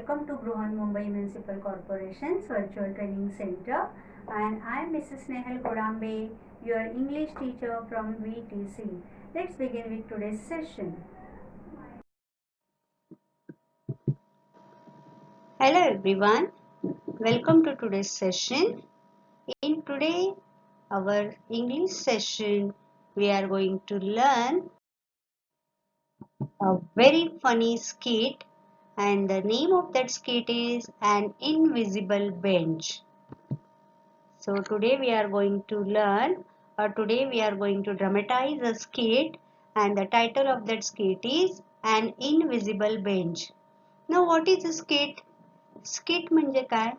welcome to Bruhan Mumbai Municipal Corporation's Virtual Training Center, and I am Mrs. Nehal Kodambe, your English teacher from VTC. Let's begin with today's session. Hello everyone, welcome to today's session. In today our English session we are going to learn a very funny skit, and the name of that skit is An Invisible Bench. So today we are going to learn, or today we are going to dramatize a skit, and the title of that skit is An Invisible Bench. Now what is a skit? Skit म्हणजे काय?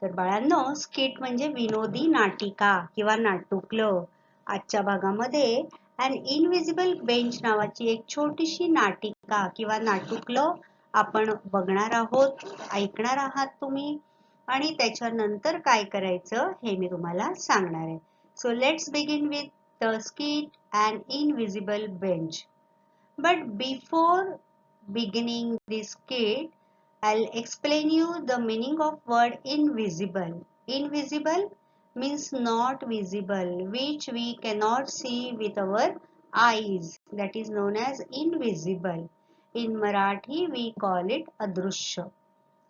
तर बाळांनो, skit म्हणजे विनोदी नाटिका किंवा नाटुकलं. आजच्या भागामध्ये अन इनविजिबल बेंच नावाची एक छोटीशी नाटिका किंवा नाटुकलं आपण बघणार आहोत, ऐकणार आहात तुम्ही, आणि त्याच्यानंतर काय करायचं हे मी तुम्हाला सांगणार आहे. So let's begin with the skit an invisible bench. But before beginning this skit, I'll explain you the meaning of word invisible. Invisible means not visible, which we cannot see with our eyes. That is known as invisible. In Marathi, we call it adrushya.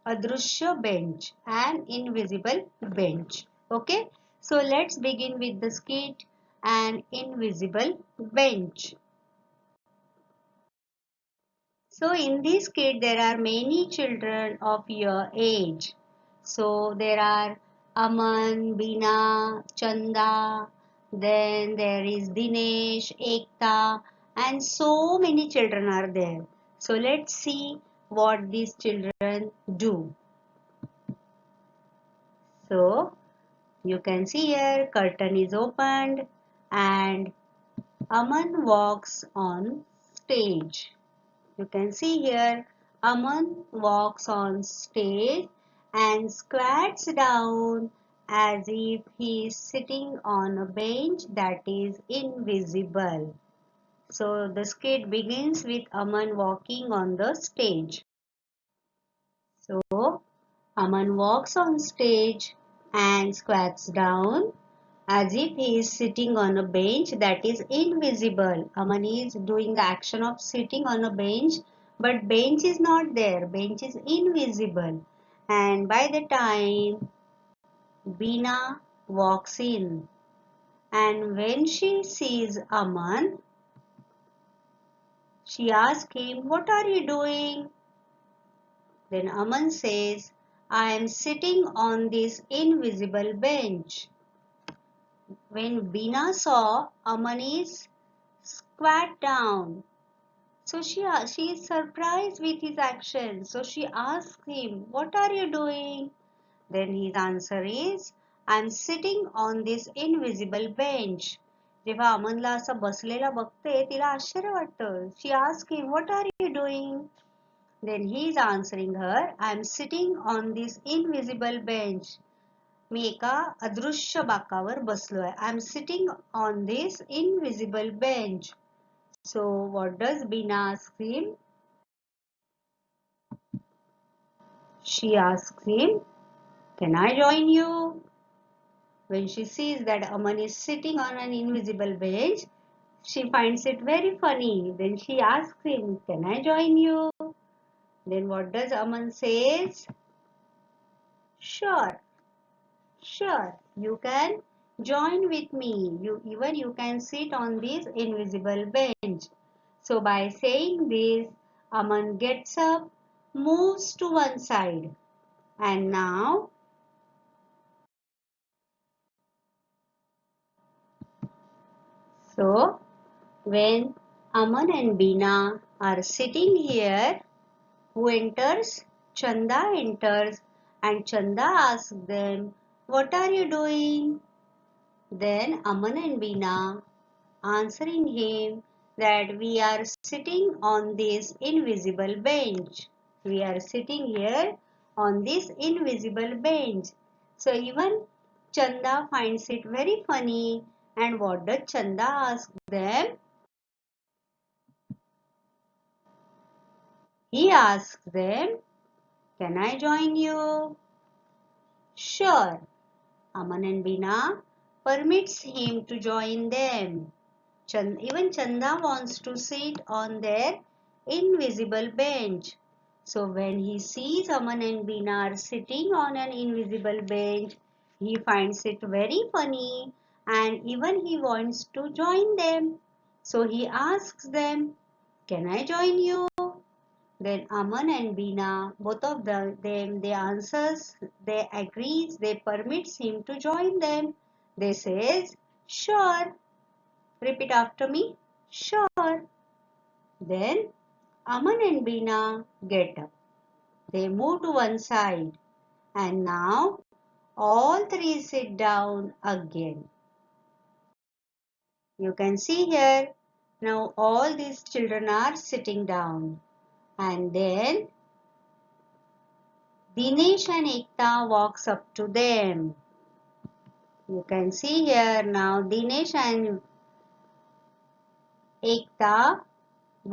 Adrushya bench, an invisible bench. Okay, so let's begin with the skit, an invisible bench. So in this kit there are many children of your age. So there are Aman, Bina, Chanda, then there is Dinesh, Ekta, and so many children are there. So let's see what these children do. So you can see here curtain is opened and Aman walks on stage. You can see here Aman walks on stage and squats down as if he is sitting on a bench that is invisible. So the skit begins with Aman walking on the stage. So Aman walks on stage and squats down as if he is sitting on a bench that is invisible. Aman is doing the action of sitting on a bench, but bench is not there. Bench is invisible. And by the time Bina walks in, and when she sees Aman, she asks him, "What are you doing?" Then Aman says, "I am sitting on this invisible bench." When Bina saw Aman is squat down, so she is surprised with his action. So she asks him, "What are you doing?" Then his answer is, "I am sitting on this invisible bench." जेव्हा अमनला असं बसलेला बघते तिला आश्चर्य वाटतं. She asks him, "What are you doing?" Then he is answering her, "I am sitting on this invisible bench." मी एका अदृश्य बाकावर बसलोय. I am sitting on this invisible bench. So what does Bina ask him? She asks him, "Can I join you?" When she sees that Aman is sitting on an invisible bench, she finds it very funny. Then she asks him, "Can I join you?" Then what does Aman says? Sure, sure, you can join with me. You can sit on this invisible bench. So by saying this, Aman gets up, moves to one side, and now so when Aman and Bina are sitting here, who enters? Chanda enters, and Chanda asks them, "What are you doing?" Then Aman and Bina answering him that we are sitting on this invisible bench. We are sitting here on this invisible bench. So even Chanda finds it very funny. And what does Chanda ask them? He asks them, Can I join you? Sure. Aman and Bina permits him to join them. Even Chanda wants to sit on their invisible bench. So when he sees Aman and Bina are sitting on an invisible bench, he finds it very funny and even he wants to join them. So he asks them, "Can I join you?" Then Aman and Bina, both of them, they answers, they agrees, they permits him to join them. They says, "Sure." Repeat after me. Sure. Then Aman and Bina get up. They move to one side and now all three sit down again. You can see here, now all these children are sitting down. And then Dinesh and Ekta walks up to them. You can see here now Dinesh and Ekta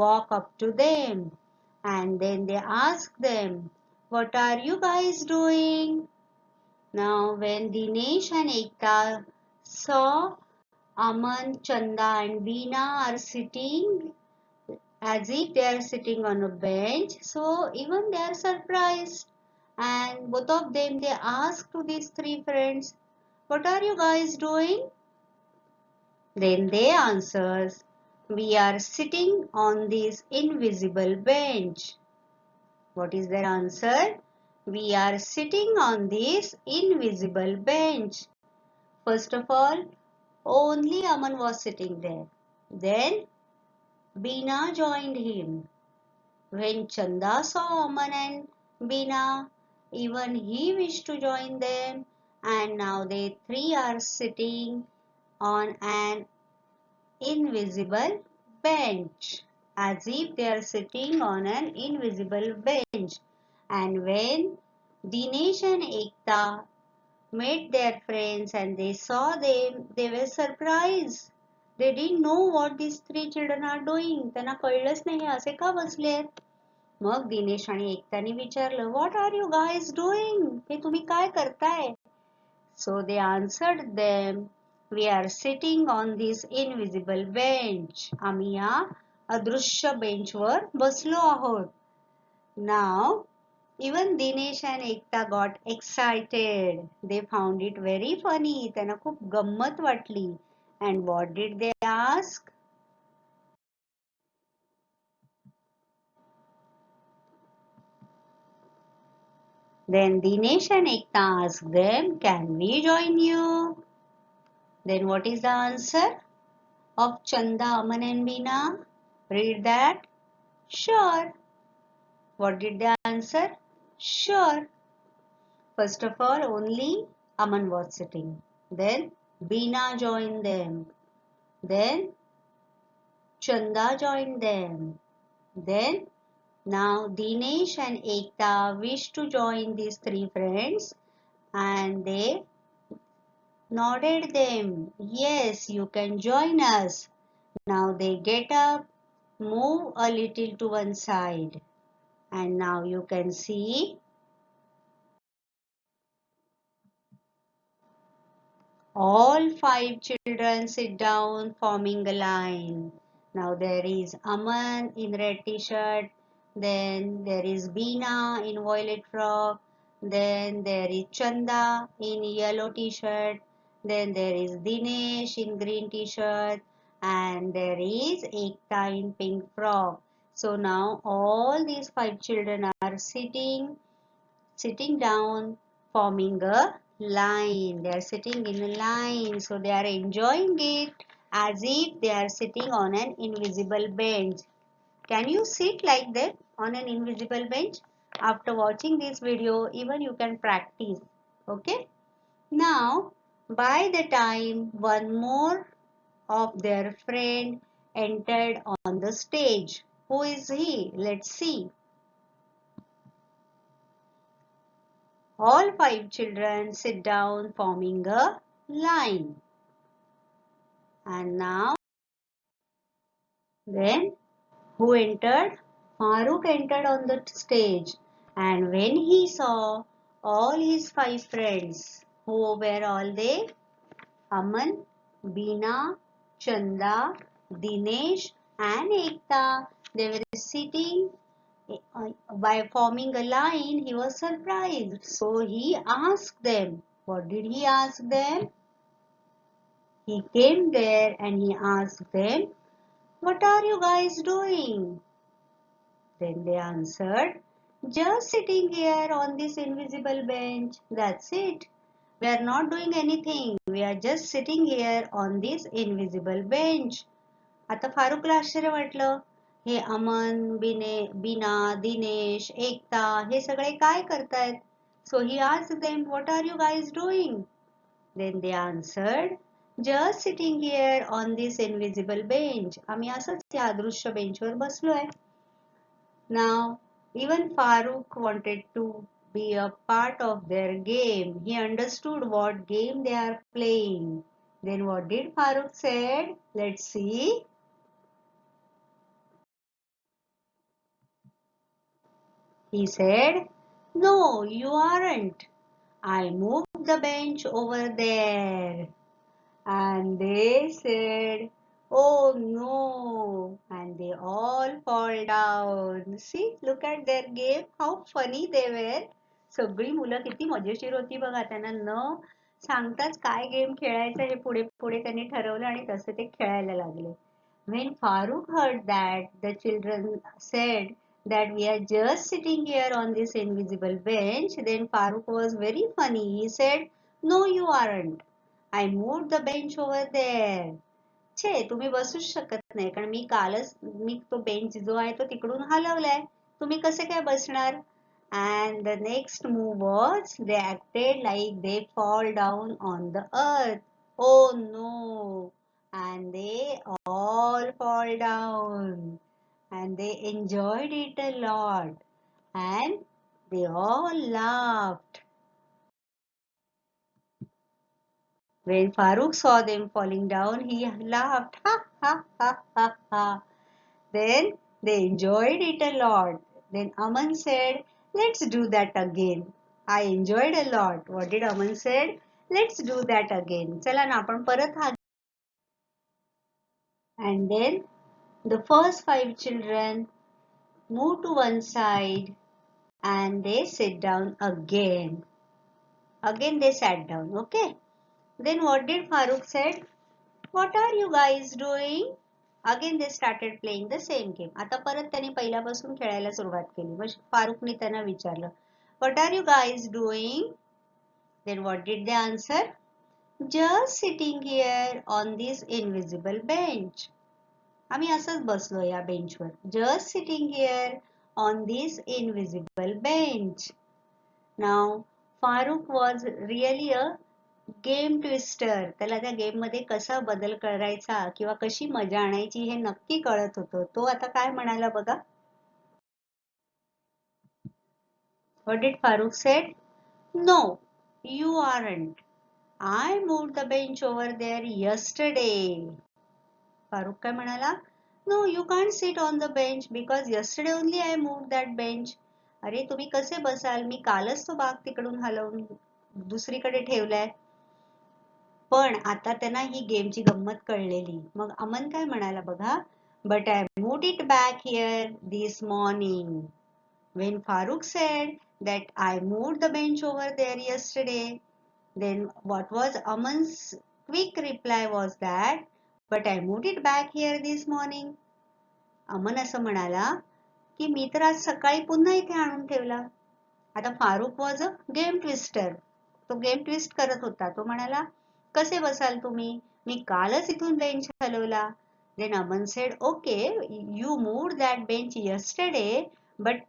walk up to them and then they ask them, "What are you guys doing?" Now when Dinesh and Ekta saw Aman, Chanda and Veena are sitting as if they are sitting on a bench, so even they are surprised. And both of them, they ask to these three friends, "What are you guys doing?" Then they answers, "We are sitting on this invisible bench." What is their answer? "We are sitting on this invisible bench." First of all, only Aman was sitting there. Then Beena joined him. When Chanda saw Aman and Beena, even he wished to join them, and now they three are sitting on an invisible bench, as if they are sitting on an invisible bench. And when Dinesh and Ekta met their friends and they saw them, they were surprised. They didn't know what these three children are doing. त्यांना कळलंच नाही असे का बसलेत. मग दिनेश आणि एकताने विचारलं, "What are you guys doing? हे तुम्ही काय करताय?" So they answered them, "We are sitting on this invisible bench." आम्ही या अदृश्य बेंचवर बसलो आहोत. Now, even Dinesh and Ekta got excited. They found it very funny. त्यांना खूप गंमत वाटली. And what did they ask? Then Dinesh and Ekta asked them, "Can we join you?" Then what is the answer of Chanda, Aman and Beena? Read that. Sure. What did they answer? Sure. First of all, only Aman was sitting. Then Beena joined them. Then Chanda joined them. Then now Dinesh and Ekta wish to join these three friends and they nodded them. "Yes, you can join us." Now they get up, move a little to one side, and now you can see all five children sit down forming a line. Now there is Aman in red t-shirt, then there is Beena in violet frock, then there is Chanda in yellow t-shirt, then there is Dinesh in green t-shirt, and there is Ekta in pink frock. So now all these five children are sitting down, forming a line. They are sitting in a line, so they are enjoying it as if they are sitting on an invisible bench. Can you sit like that on an invisible bench? After watching this video, even you can practice. Okay? Now, by the time one more of their friend entered on the stage. Who is he? Let's see. All five children sit down forming a line. And now, then who entered? Farooq entered on the stage. And when he saw all his 5 friends, who were all they? Aman, Beena, Chanda, Dinesh and Ekta, they were sitting by forming a line. He was surprised. So he asked them. What did he ask them? He came there and he asked them, "What are you guys doing?" Then they answered, "Just sitting here on this invisible bench. That's it. We are not doing anything. We are just sitting here on this invisible bench." आता फारुकला आश्चर्य वाटलं. हे अमन, बीना, दिनेश, एकता हे सगळे काय करतायत? So he asked them, "What are you guys doing?" Then they answered, "Just sitting here on this invisible bench." आम्ही असंच या अदृश्य बेंचवर बसलोय. Now, even Farooq wanted to be a part of their game. He understood what game they are playing. Then what did Farooq said? Let's see. He said, "No, you aren't. I moved the bench over there." And they said, "Oh no." And they all fall down. See, look at their game. How funny they were. सगळी मुलं किती मजेशीर होती बघा. त्यांना न सांगताच काय गेम खेळायचं हे पुढे पुढे त्यांनी ठरवलं आणि तसे ते खेळायला लागले. When Farooq heard that, the children said that we are just sitting here on this invisible bench, then Farooq was very funny. He said, "No, you aren't. I moved the bench over there." छे, तुम्ही बसूच शकत नाही कारण मी तो bench जो आहे तो तिकडून हलवलाय. तुम्ही कसे काय बसणार? And the next move was they acted like they fall down on the earth. Oh no! And they all fall down. And they enjoyed it a lot. And they all laughed. When Farooq saw them falling down, he laughed. Ha ha ha ha ha. Then they enjoyed it a lot. Then Aman said, "Let's do that again." I enjoyed a lot. What did Aman said? Let's do that again. चला ना आपण परत हा. And then the first 5 children moved to one side and they sit down again. Again they sat down. Okay. Then what did Farooq said? "What are you guys doing?" Again they started playing the same game. आता परत त्यांनी पहिल्यापासून खेळायला सुरुवात केली. मग फारुकने त्यांना विचारलं, "What are you guys doing?" Then what did they answer? "Just sitting here on this invisible bench." आम्ही असंच बसलो या बेंचवर. Just sitting here on this invisible bench. Now Farooq was really a game twister. त्याला त्या game मध्ये कसा बदल करायचा किंवा कशी मजा आणायची हे नक्की कळत होतं. तो आता काय म्हणाला बघा. What did Farooq said? "No, you aren't. I moved the bench over there yesterday." Farooq काय म्हणाला? "No, you can't sit on the bench because yesterday only I moved that bench." अरे तुम्ही कसे बसाल? मी कालच तो बाग तिकडून हलवून दुसरीकडे ठेवलाय. पण आता त्यांना ही गेमची गंमत कळलेली. मग अमन काय म्हणाला बघा. "But I moved it back here this morning." When Farooq said that I moved the bench over there yesterday, then what was Aman's quick reply was that, "But I moved it back here this morning." अमन असं म्हणाला की मी तर आज सकाळी पुन्हा इथे आणून ठेवला. आता Farooq was a game twister. तो गेम ट्विस्ट करत होता. तो म्हणाला, "कसे बसाल तुम्ही? मी कालच इथून bench हलवला." Then Aman said, "Okay, you moved that bench yesterday, but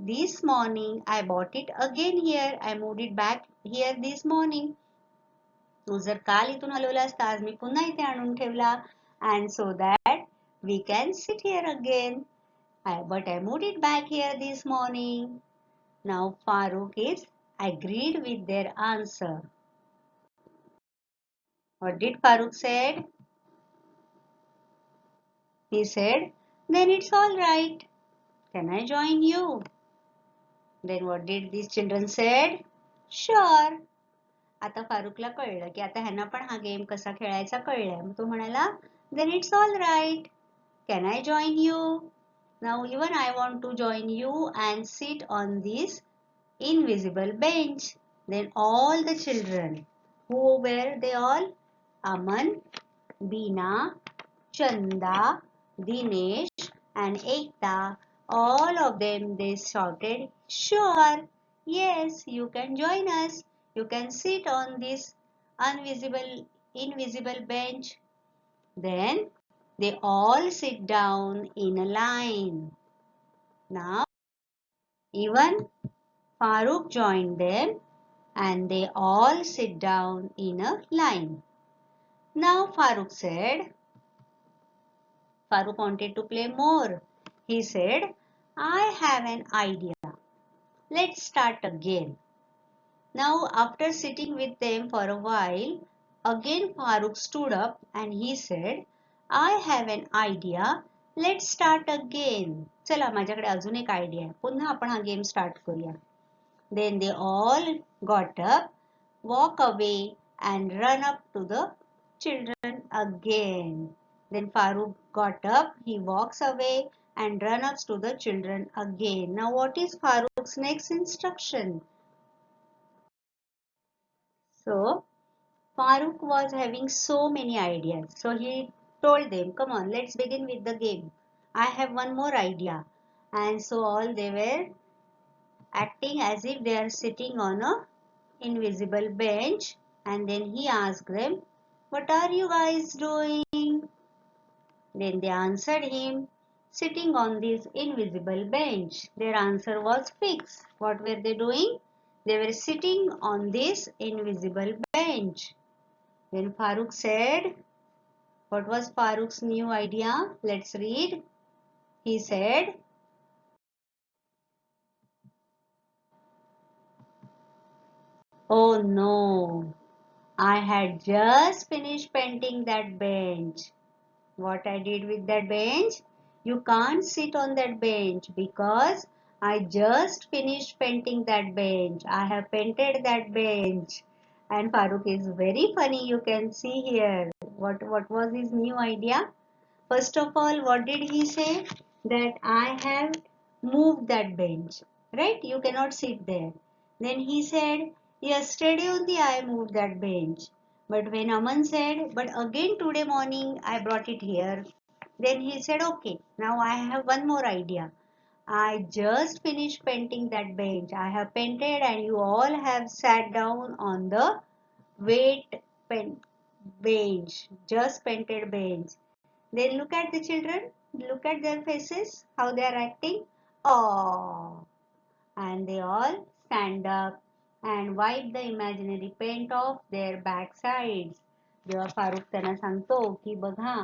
this morning, I bought it again here. I moved it back here this morning." तू जर काल इथून हलवलास तर आज मी पुन्हा इथे आणून ठेवला. And so that we can sit here again. But I moved it back here this morning. Now Farooq is agreed with their answer. What did Farooq said? He said, "Then it's all right. Can I join you?" Then what did these children said? Sure. आता फारुकला कळलं की आता ह्यांना पण हा game कसा खेळायचा कळलाय. मग तो म्हणाला, then it's all right. Can I join you? Now even I want to join you and sit on this invisible bench. Then all the children, who were they all? Aman, Beena, Chanda, Dinesh and Ekta, all of them they shouted, sure, yes, you can join us. You can sit on this invisible bench. Then they all sit down in a line. Now even Farooq joined them and they all sit down in a line. Now Farooq wanted to play more. He said, I have an idea. Let's start again. Now, after sitting with them for a while, again Farooq stood up and he said, I have an idea. Let's start again. चला माझ्याकडे अजून एक idea आहे. पुन्हा आपण हा game start करूया. Then they all got up, walk away and run up to the children again. Then Farooq got up, he walks away and run up to the children again. Now what is Farooq's next instruction? So Farooq was having so many ideas. So he told them, come on, let's begin with the game. I have one more idea. And so all they were acting as if they are sitting on a invisible bench, and then he asked them, what are you guys doing? Then they answered him, sitting on this invisible bench. Their answer was fixed. What were they doing? They were sitting on this invisible bench. Then Farooq said, what was Farooq's new idea? Let's read. He said, oh no, I had just finished painting that bench. What I did with that bench? You can't sit on that bench because I just finished painting that bench. I have painted that bench. And Farooq is very funny, you can see here. What was his new idea? First of all, what did he say? That I have moved that bench. Right? You cannot sit there. Then he said, yesterday only I moved that bench. But when Aman said, but again today morning I brought it here. Then he said, okay, now I have one more idea. I just finished painting that bench. I have painted and you all have sat down on the wet pen bench. Just painted bench. Then look at the children. Look at their faces. How they are acting. Oh. And they all stand up and wipe the imaginary paint off their backsides. जेव्हा फारुख त्यांना सांगतो की बघा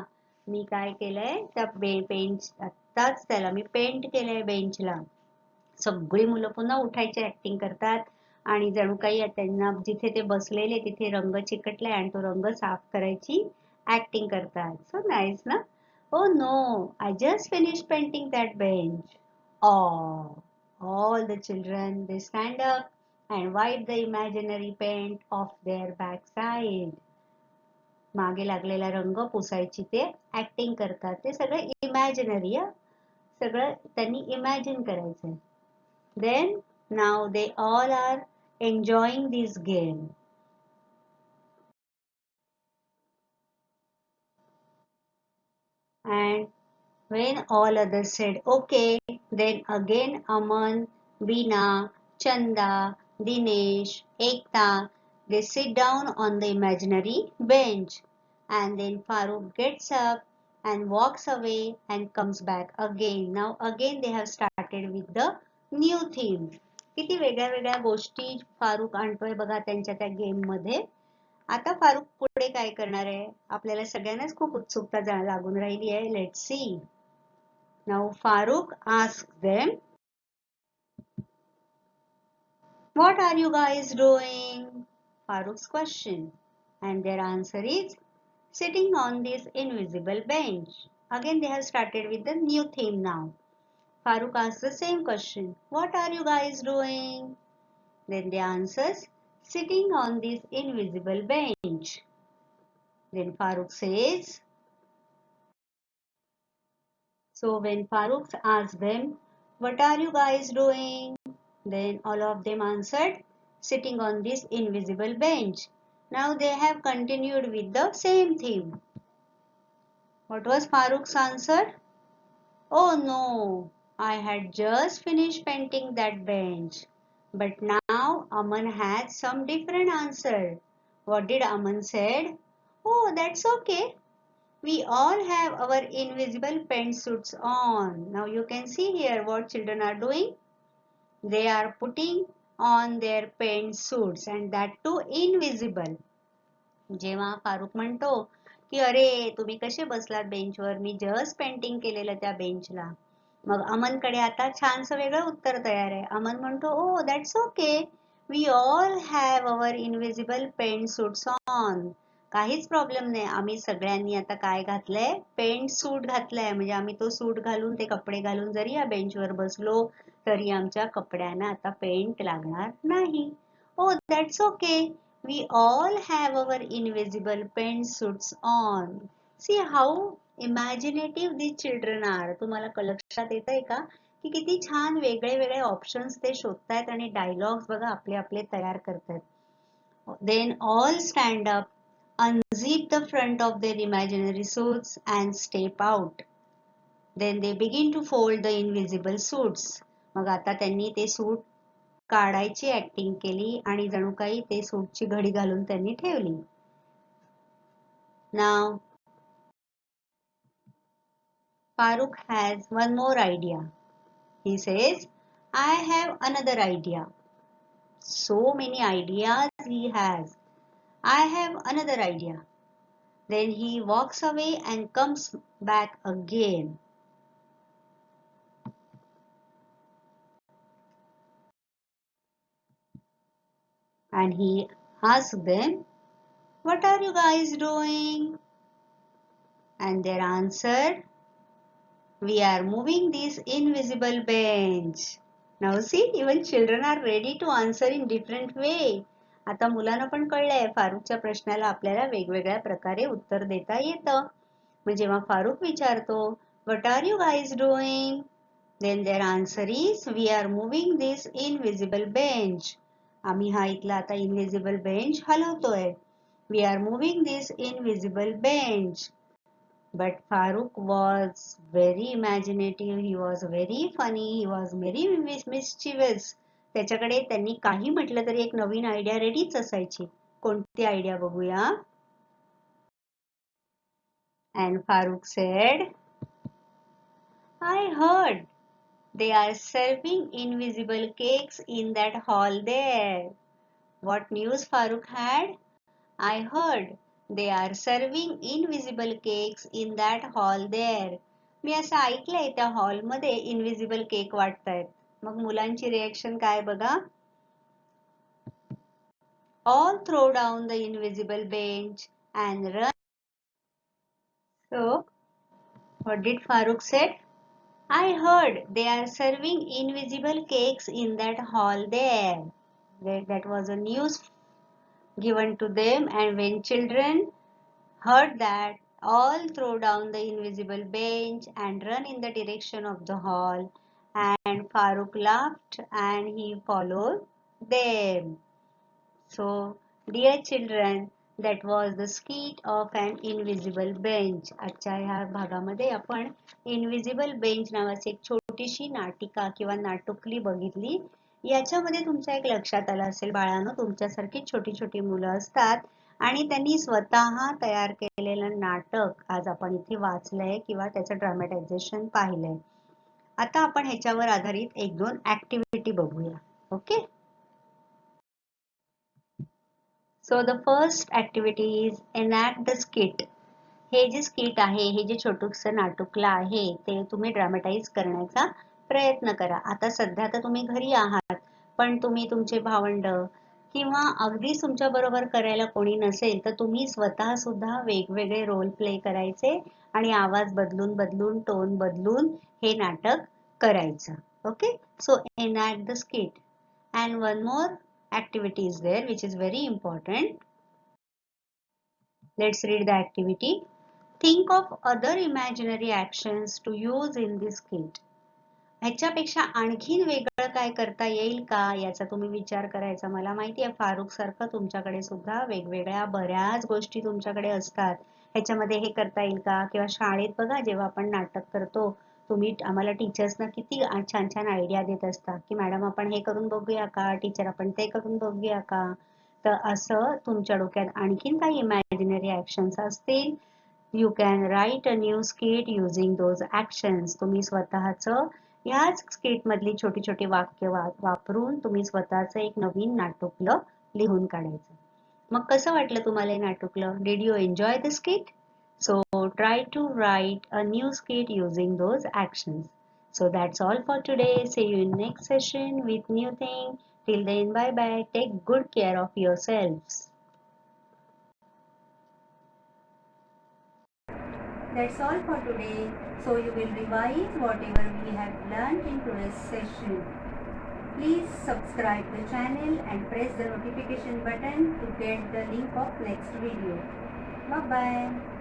मी काय केलंय त्या paint आत्ताच त्याला मी पेंट केलंय बेंचला. सगळी मुलं पुन्हा उठायची ऍक्टिंग करतात आणि जणू काही त्यांना जिथे ते बसलेले तिथे रंग चिकटलाय आणि तो रंग साफ करायची ऍक्टिंग करतात. सो नाईस ना. Oh no, I just finished painting that bench. Oh. All the children, they stand up and wipe the imaginary paint off their backside. मागे लागलेला रंग पुसायची ते ऍक्टिंग करतात. ते सगळं इमॅजिनरी सगळं त्यांनी इमॅजिन करायचंय. Then now they all are enjoying this game. And when all others said okay, then again Aman, Beena, Chanda, Dinesh, Ekta, they sit down on the imaginary bench. And then Farooq gets up and walks away and comes back again. Now again they have started with the new theme. किती वेगळ्या वेगळ्या गोष्टी फारुख आणतोय बघा त्यांच्या त्या game मध्ये. आता फारुख पुढे काय करणार आहे आपल्याला सगळ्यांनाच खूप उत्सुकता लागून राहिली आहे. Let's see. Now Farooq asks them, what are you guys doing? Farooq's question. And their answer is, sitting on this invisible bench. Again they have started with the new theme now. Farooq asks the same question. What are you guys doing? Then they answers, sitting on this invisible bench. Then Farooq says, so when Farooq asked them, what are you guys doing? Then all of them answered, sitting on this invisible bench. Now they have continued with the same theme. What was Farooq's answer? Oh no, I had just finished painting that bench. But now Aman had some different answer. What did Aman said? Oh, that's okay. We all have our invisible paint suits on. Now you can see here what children are doing. They are putting on their paint suits and that too invisible. जेव्हा फारुख म्हणतो की अरे तुम्ही कसे बसलात बेंचवर, मी just painting केलेलं त्या बेंचला. मग अमनकडे आता छानसं वेगळं उत्तर तयार आहे. अमन म्हणतो oh that's okay, we all have our invisible pant suits on. काहीच प्रॉब्लेम नाही, आम्ही सगळ्यांनी आता काय घातलंय, पेंट सूट घातलंय. म्हणजे आम्ही तो सूट घालून, ते कपडे घालून जरी या बेंचवर बसलो तरी आमच्या कपड्यांना आता पेंट लागणार नाही. ओ that's okay, we all have our invisible paint suits on. See how imaginative these children are. तुम्हाला लक्षात येतंय का की किती छान वेगळे वेगळे ऑप्शन्स ते शोधतायत आणि डायलॉग्स बघा आपले आपले तयार करतात. Then all stand up, unzip the front of their imaginary suits and step out. Then they begin to fold the invisible suits. मग आता त्यांनी ते सूट काढायची ऍक्टिंग केली आणि जणू काही ते सूटची घडी घालून त्यांनी ठेवली. Now Farooq has one more idea. He says, I have another idea. So many ideas he has. I have another idea. Then he walks away and comes back again. And he asks them, what are you guys doing? And their answer, we are moving this invisible bench. Now see, even children are ready to answer in different way. आता मुलांना पण कळलंय फारुखच्या प्रश्नाला आपल्याला वेगवेगळ्या प्रकारे उत्तर देता येतं. मग जेव्हा फारुख विचारतो, what are you guys doing? Then their answer is, we are moving this invisible bench. आम्ही हा इथला आता invisible bench हलवतोय. We are moving this invisible bench. But Farooq was very imaginative, he was very funny, he was very mischievous. त्याच्याकडे त्यांनी काही म्हटलं तरी एक नवीन आयडिया रेडीच असायची. कोणती आयडिया बघूया. And Farooq said, I heard they are serving invisible cakes in that hall there. What news Farooq had? I heard they are serving invisible cakes in that hall there. मी असं ऐकलंय त्या हॉलमध्ये invisible cake वाटतायत. मग मुलांची reaction काय बघा. All throw down the invisible bench and run. So, what did Farooq said? I heard they are serving invisible cakes in that hall there. That was a news given to them, and when children heard that, all throw down the invisible bench and run in the direction of the hall, and Farooq laughed and he followed them. So, dear children, that was the skit of an invisible bench. आजच्या ह्या भागामध्ये आपण invisible bench नावाची एक छोटीशी नाटिका किंवा नाटुकली बघितली. याच्यामध्ये तुमच्या एक लक्षात आलं असेल बाळांनो, तुमच्यासारखी छोटी छोटी मुलं असतात आणि त्यांनी स्वतः तयार केलेलं नाटक आज आपण इथे वाचलंय किंवा त्याचं ड्रामॅटायझेशन पाहिलंय. आता आपण ह्याच्यावर आधारित एक दोन ऍक्टिव्हिटी बघूया. Okay. So the first activity is enact the skit. हे जे स्किट आहे, हे जे छोटुसं नाटुकला आहे, ते तुम्ही ड्रामॅटाइज करण्याचा प्रयत्न करा. आता सध्या तर तुम्ही घरी आहात, पण तुम्ही तुमचे भावंड किंवा अगदीच तुमच्या बरोबर करायला कोणी नसेल तर तुम्ही स्वतः सुद्धा वेगवेगळे रोल प्ले करायचे आणि आवाज बदलून बदलून, टोन बदलून हे नाटक करायचं. Okay, so enact the skit. And one more activity is there which is very important. Let's read the activity. Think of other imaginary actions to use in this skit. ह्याच्यापेक्षा आणखीन वेगळं काय करता येईल का याचा तुम्ही विचार करायचा. मला माहिती आहे फारुख सारखं तुमच्याकडे सुद्धा वेगवेगळ्या बऱ्याच गोष्टी तुमच्याकडे असतात. ह्याच्यामध्ये हे करता येईल का, किंवा शाळेत बघा जेव्हा आपण नाटक करतो तुम्ही आम्हाला टीचर्सना किती छान छान आयडिया देत असता की मॅडम आपण हे करून बघूया का, टीचर आपण ते करून बघूया का. तर असं तुमच्या डोक्यात आणखीन काही इमॅजिनरी ऍक्शन्स असतील, you can write a new skit using those actions. तुम्ही स्वतःचं याच स्किट मधली छोटी छोटी वाक्य वापरून तुम्ही स्वतःचं एक नवीन नाटुकलं लिहून काढायचं. मग कसं वाटलं तुम्हाला हे नाटुकलं? Did you enjoy the skit? So try to write a new skit using those actions. So that's all for today. See you in next session with new thing. Till then, bye bye. Take good care of yourselves. That's all for today. So you will revise whatever we have learned in today's session. Please subscribe the channel and press the notification button to get the link of next video. Bye bye.